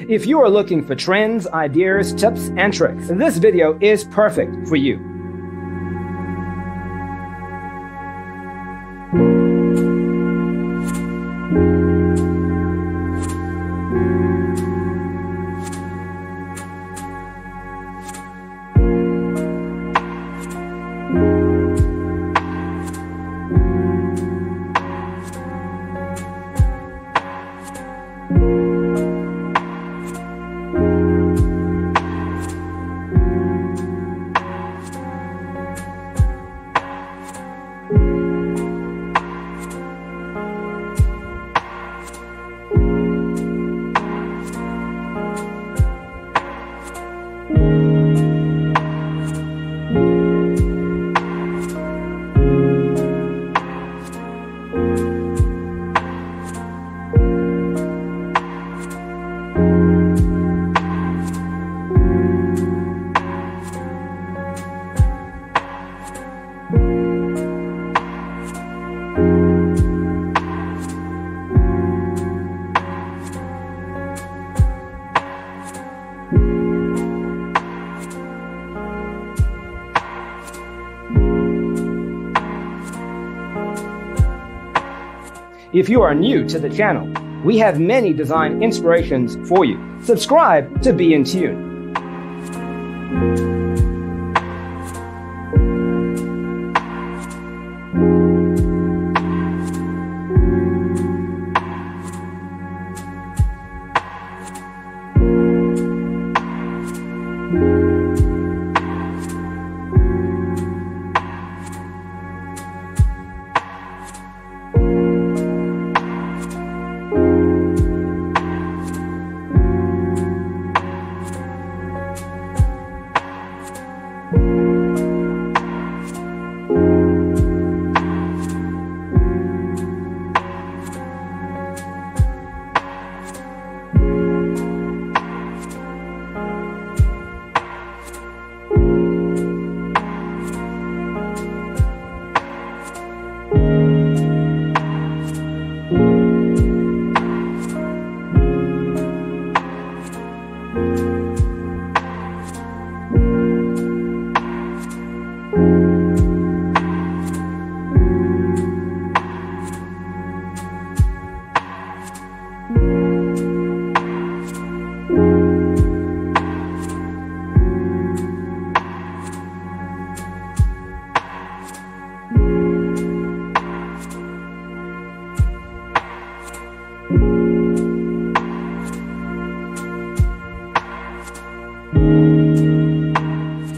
If you are looking for trends, ideas, tips, and tricks, this video is perfect for you. If you are new to the channel, we have many design inspirations for you. Subscribe to be in tune.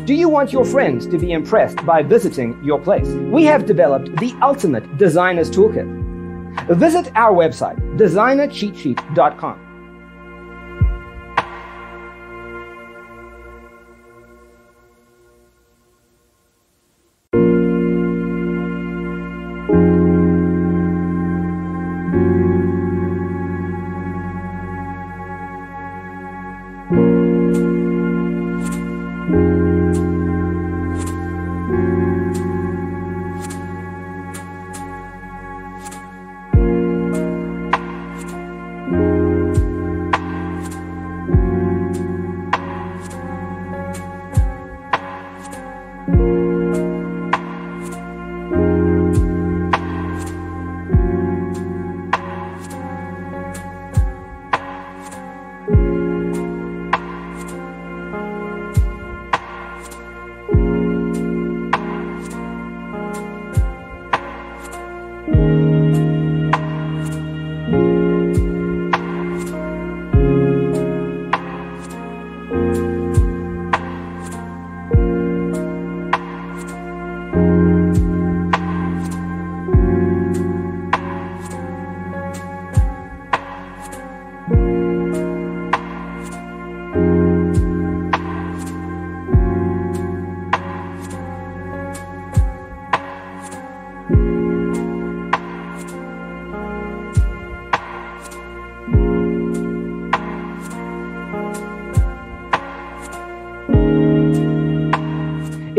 Do you want your friends to be impressed by visiting your place? We have developed the ultimate designer's toolkit. Visit our website, designercheatsheet.com.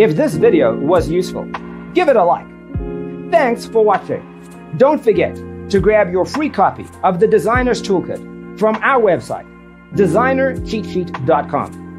If this video was useful, give it a like. Thanks for watching. Don't forget to grab your free copy of the Designer's Toolkit from our website, designercheatsheet.com.